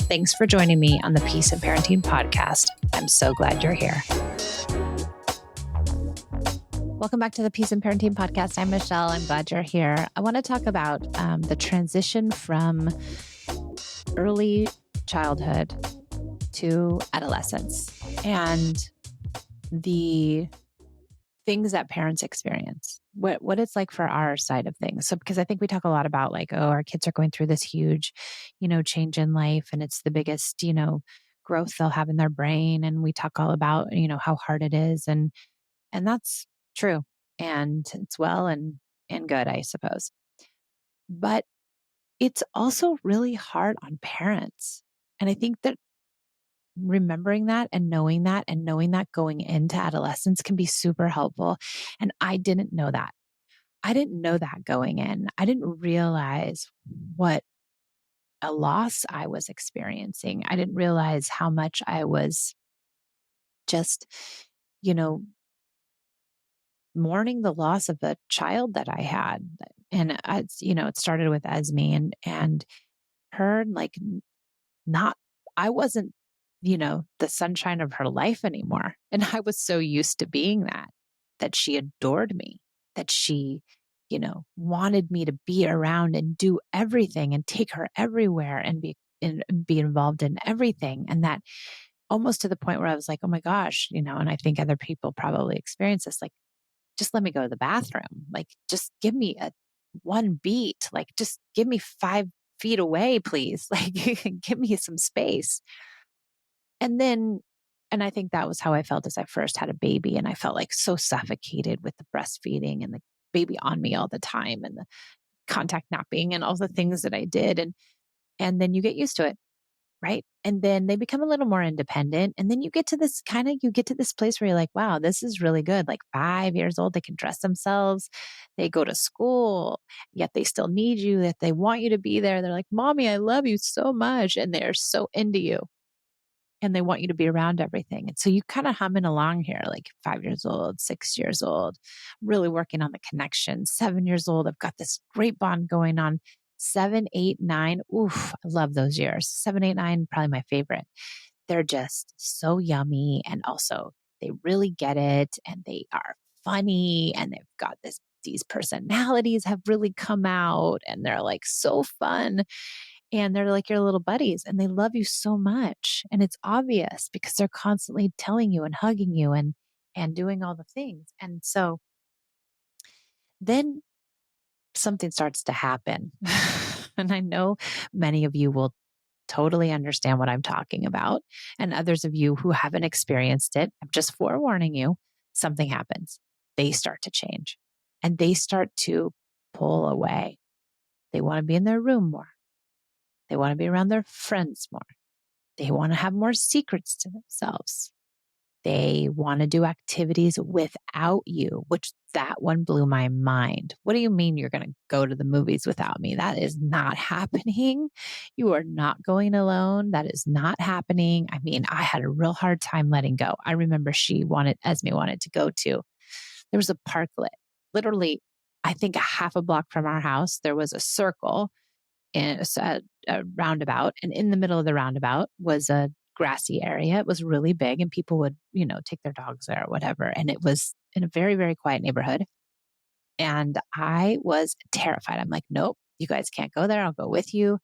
Thanks for joining me on the Peace and Parenting podcast. I'm so glad you're here. Welcome back to the Peace and Parenting podcast. I'm Michelle. I'm glad you're here. I want to talk about the transition from early childhood to adolescence and the things that parents experience, what it's like for our side of things. So, because I think we talk a lot about like, oh, our kids are going through this huge, change in life, and it's the biggest, growth they'll have in their brain. And we talk all about, how hard it is. And that's true. And it's well and good, I suppose. But it's also really hard on parents. And I think that remembering that and knowing that going into adolescence can be super helpful. And I didn't know that. I didn't know that going in. I didn't realize what a loss I was experiencing. I didn't realize how much I was just, mourning the loss of a child that I had. And it started with Esme and her like not, I wasn't, the sunshine of her life anymore. And I was so used to being that she adored me, that she, wanted me to be around and do everything and take her everywhere and be involved in everything. And that almost to the point where I was like, oh my gosh, and I think other people probably experience this, like, just let me go to the bathroom. Like, just give me one beat. Like, just give me 5 feet away, please. Like, give me some space. And I think that was how I felt as I first had a baby. And I felt like so suffocated with the breastfeeding and the baby on me all the time and the contact napping and all the things that I did. And then you get used to it. Right. And then they become a little more independent. And then you get to this place where you're like, wow, this is really good. Like 5 years old, they can dress themselves. They go to school, yet they still need you, that they want you to be there. They're like, mommy, I love you so much. And they're so into you and they want you to be around everything. And so you kind of humming along here, like 5 years old, 6 years old, really working on the connection. 7 years old, I've got this great bond going on. 7, 8, 9. Oof, I love those years. 7, 8, 9, probably my favorite. They're just so yummy. And also they really get it and they are funny and they've got these personalities have really come out and they're like so fun. And they're like your little buddies and they love you so much. And it's obvious because they're constantly telling you and hugging you and doing all the things. And so then something starts to happen. And I know many of you will totally understand what I'm talking about. And others of you who haven't experienced it, I'm just forewarning you, something happens. They start to change and they start to pull away. They want to be in their room more. They want to be around their friends more. They want to have more secrets to themselves. They want to do activities without you, which that one blew my mind. What do you mean you're going to go to the movies without me? That is not happening. You are not going alone. That is not happening. I mean, I had a real hard time letting go. I remember Esme wanted to go to, there was a parklet, literally, I think a half a block from our house. There was a circle and a roundabout. And in the middle of the roundabout was a grassy area. It was really big and people would, take their dogs there or whatever. And it was in a very, very quiet neighborhood. And I was terrified. I'm like, nope, you guys can't go there. I'll go with you.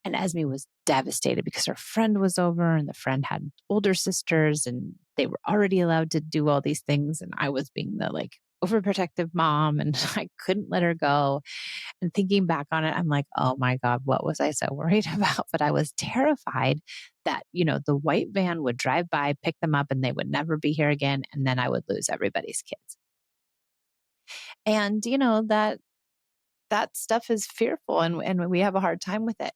And Esme was devastated because her friend was over and the friend had older sisters and they were already allowed to do all these things. And I was being the like overprotective mom and I couldn't let her go. And thinking back on it, I'm like, oh my God, what was I so worried about? But I was terrified that, the white van would drive by, pick them up, and they would never be here again. And then I would lose everybody's kids. And, that stuff is fearful and we have a hard time with it.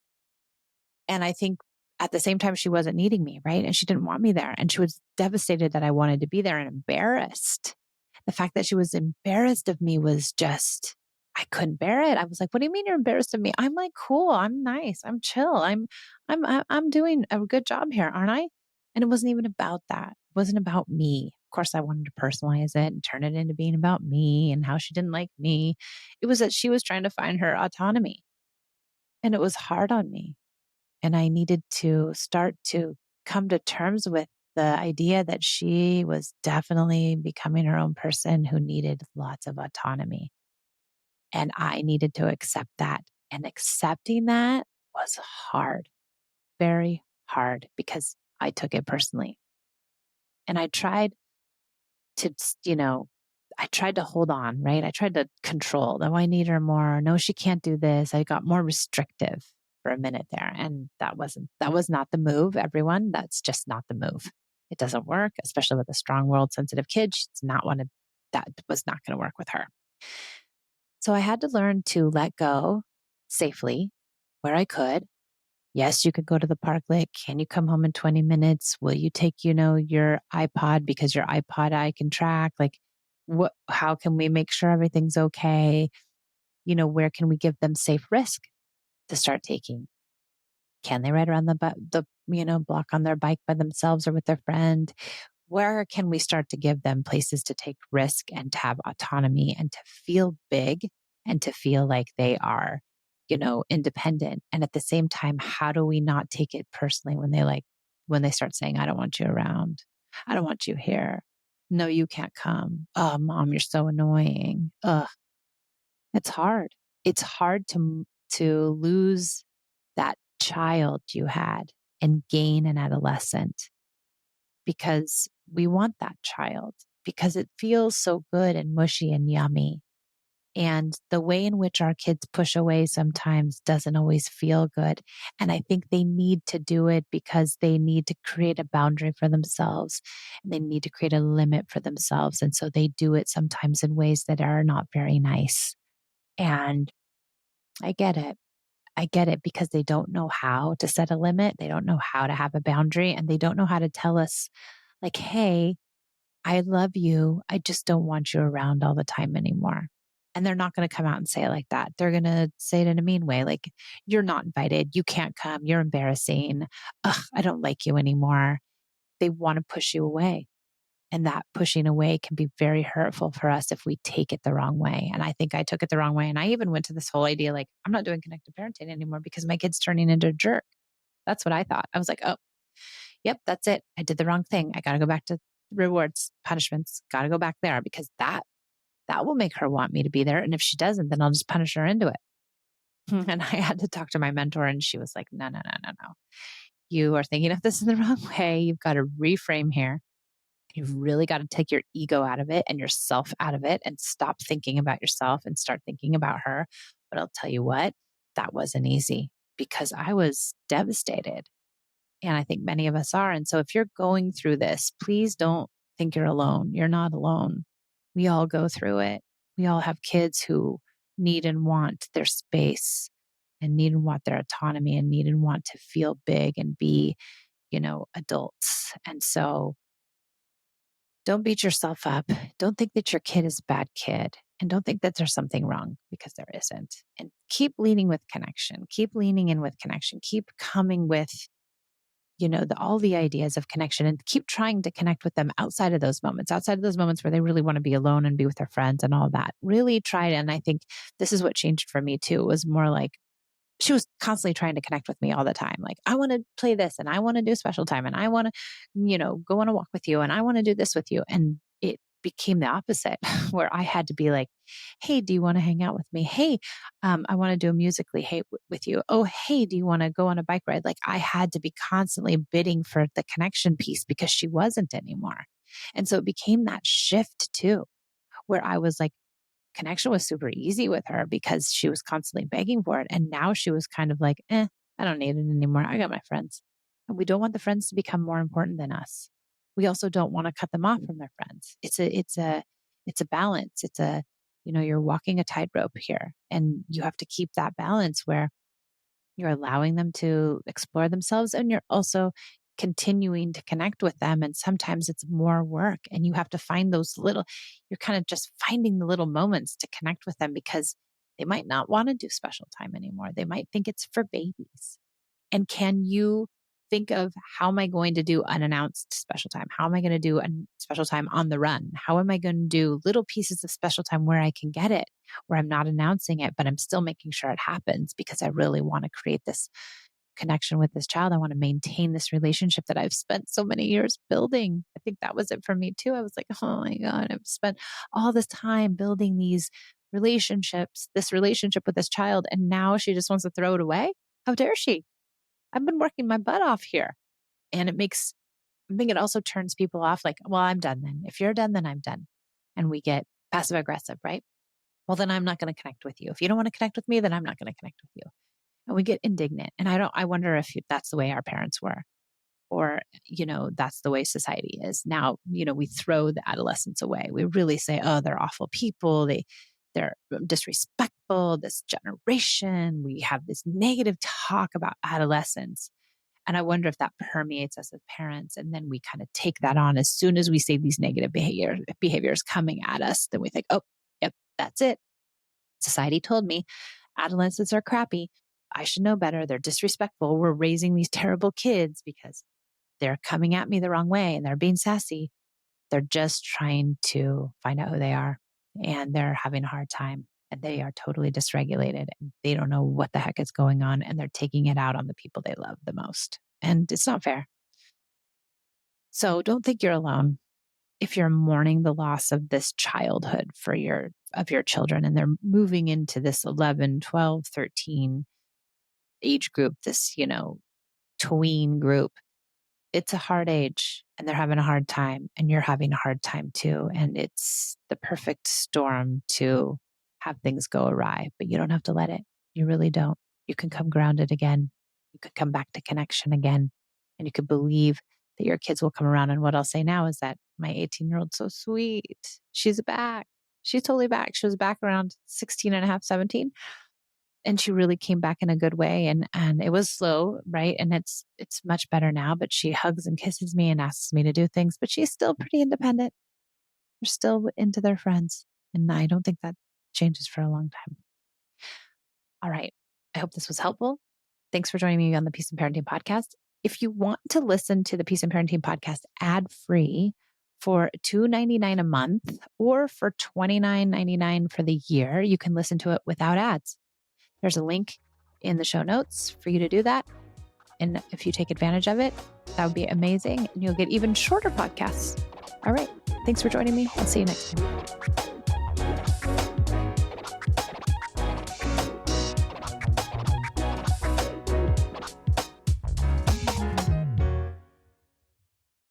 And I think at the same time, she wasn't needing me, right? And she didn't want me there. And she was devastated that I wanted to be there and embarrassed. The fact that she was embarrassed of me was just, I couldn't bear it. I was like, what do you mean you're embarrassed of me? I'm like, cool. I'm nice. I'm chill. I'm doing a good job here, aren't I? And it wasn't even about that. It wasn't about me. Of course, I wanted to personalize it and turn it into being about me and how she didn't like me. It was that she was trying to find her autonomy, and it was hard on me. And I needed to start to come to terms with the idea that she was definitely becoming her own person who needed lots of autonomy. And I needed to accept that. And accepting that was hard, very hard, because I took it personally. And I tried to, I tried to hold on, right? I tried to control. Oh, I need her more. No, she can't do this. I got more restrictive for a minute there. And that was not the move, everyone. That's just not the move. It doesn't work, especially with a strong world sensitive kid. That was not going to work with her. So I had to learn to let go safely where I could. Yes, you could go to the park. Like, can you come home in 20 minutes? Will you take, your iPod because your iPod I can track? Like, how can we make sure everything's okay? Where can we give them safe risk to start taking? Can they ride around the block on their bike by themselves or with their friend? Where can we start to give them places to take risk and to have autonomy and to feel big and to feel like they are, independent? And at the same time, how do we not take it personally when they start saying, I don't want you around. I don't want you here. No, you can't come. Oh, mom, you're so annoying. Ugh. It's hard. It's hard to lose that child you had and gain an adolescent, because we want that child, because it feels so good and mushy and yummy. And the way in which our kids push away sometimes doesn't always feel good. And I think they need to do it because they need to create a boundary for themselves and they need to create a limit for themselves. And so they do it sometimes in ways that are not very nice. And I get it. I get it, because they don't know how to set a limit. They don't know how to have a boundary, and they don't know how to tell us, like, hey, I love you. I just don't want you around all the time anymore. And they're not going to come out and say it like that. They're going to say it in a mean way, like, you're not invited. You can't come. You're embarrassing. Ugh, I don't like you anymore. They want to push you away. And that pushing away can be very hurtful for us if we take it the wrong way. And I think I took it the wrong way. And I even went to this whole idea, like, I'm not doing connected parenting anymore because my kid's turning into a jerk. That's what I thought. I was like, oh, yep, that's it. I did the wrong thing. I got to go back to rewards, punishments, got to go back there, because that will make her want me to be there. And if she doesn't, then I'll just punish her into it. And I had to talk to my mentor, and she was like, no, no, no, no, no. You are thinking of this in the wrong way. You've got to reframe here. You've really got to take your ego out of it and yourself out of it and stop thinking about yourself and start thinking about her. But I'll tell you what, that wasn't easy, because I was devastated. And I think many of us are. And so if you're going through this, please don't think you're alone. You're not alone. We all go through it. We all have kids who need and want their space and need and want their autonomy and need and want to feel big and be, adults. And so don't beat yourself up. Don't think that your kid is a bad kid. And don't think that there's something wrong, because there isn't. And keep leading with connection. Keep leaning in with connection. Keep coming with all the ideas of connection, and keep trying to connect with them outside of those moments where they really want to be alone and be with their friends and all that. Really try it. And I think this is what changed for me too. It was more like she was constantly trying to connect with me all the time. Like, I want to play this and I want to do special time and I want to, go on a walk with you and I want to do this with you. And it became the opposite where I had to be like, hey, do you want to hang out with me? Hey, I want to do a musically with you. Oh, hey, do you want to go on a bike ride? Like, I had to be constantly bidding for the connection piece because she wasn't anymore. And so it became that shift too, where I was like, connection was super easy with her because she was constantly begging for it. And now she was kind of like, I don't need it anymore. I got my friends. And we don't want the friends to become more important than us. We also don't want to cut them off from their friends. It's a balance. You're walking a tightrope here, and you have to keep that balance where you're allowing them to explore themselves and you're also continuing to connect with them. And sometimes it's more work, and you have to find you're kind of just finding the little moments to connect with them, because they might not want to do special time anymore. They might think it's for babies. And can you think of, how am I going to do unannounced special time? How am I going to do a special time on the run? How am I going to do little pieces of special time where I can get it, where I'm not announcing it, but I'm still making sure it happens because I really want to create this connection with this child. I want to maintain this relationship that I've spent so many years building. I think that was it for me too. I was like, oh my God, I've spent all this time building these relationships, this relationship with this child, and now she just wants to throw it away. How dare she? I've been working my butt off here. And I think it also turns people off like, well, I'm done then. If you're done, then I'm done. And we get passive aggressive, right? Well, then I'm not going to connect with you. If you don't want to connect with me, then I'm not going to connect with you. And we get indignant. And I wonder if that's the way our parents were, or, that's the way society is. Now, we throw the adolescents away. We really say, oh, they're awful people. They're disrespectful, this generation. We have this negative talk about adolescence. And I wonder if that permeates us as parents. And then we kind of take that on as soon as we see these negative behaviors coming at us. Then we think, oh, yep, that's it. Society told me adolescents are crappy. I should know better. They're disrespectful. We're raising these terrible kids because they're coming at me the wrong way and they're being sassy. They're just trying to find out who they are, and they're having a hard time, and they are totally dysregulated, and they don't know what the heck is going on, and they're taking it out on the people they love the most. And it's not fair. So don't think you're alone if you're mourning the loss of this childhood of your children, and they're moving into this 11, 12, 13 age group, this, tween group. It's a hard age, and they're having a hard time, and you're having a hard time too. And it's the perfect storm to have things go awry, but you don't have to let it. You really don't. You can come grounded again. You could come back to connection again, and you could believe that your kids will come around. And what I'll say now is that my 18-year-old's so sweet. She's back. She's totally back. She was back around 16 and a half, 17. And she really came back in a good way. And it was slow, right? And it's much better now, but she hugs and kisses me and asks me to do things, but she's still pretty independent. They're still into their friends. And I don't think that changes for a long time. All right. I hope this was helpful. Thanks for joining me on the Peace and Parenting Podcast. If you want to listen to the Peace and Parenting Podcast ad-free for $2.99 a month or for $29.99 for the year, you can listen to it without ads. There's a link in the show notes for you to do that. And if you take advantage of it, that would be amazing. And you'll get even shorter podcasts. All right. Thanks for joining me. I'll see you next time.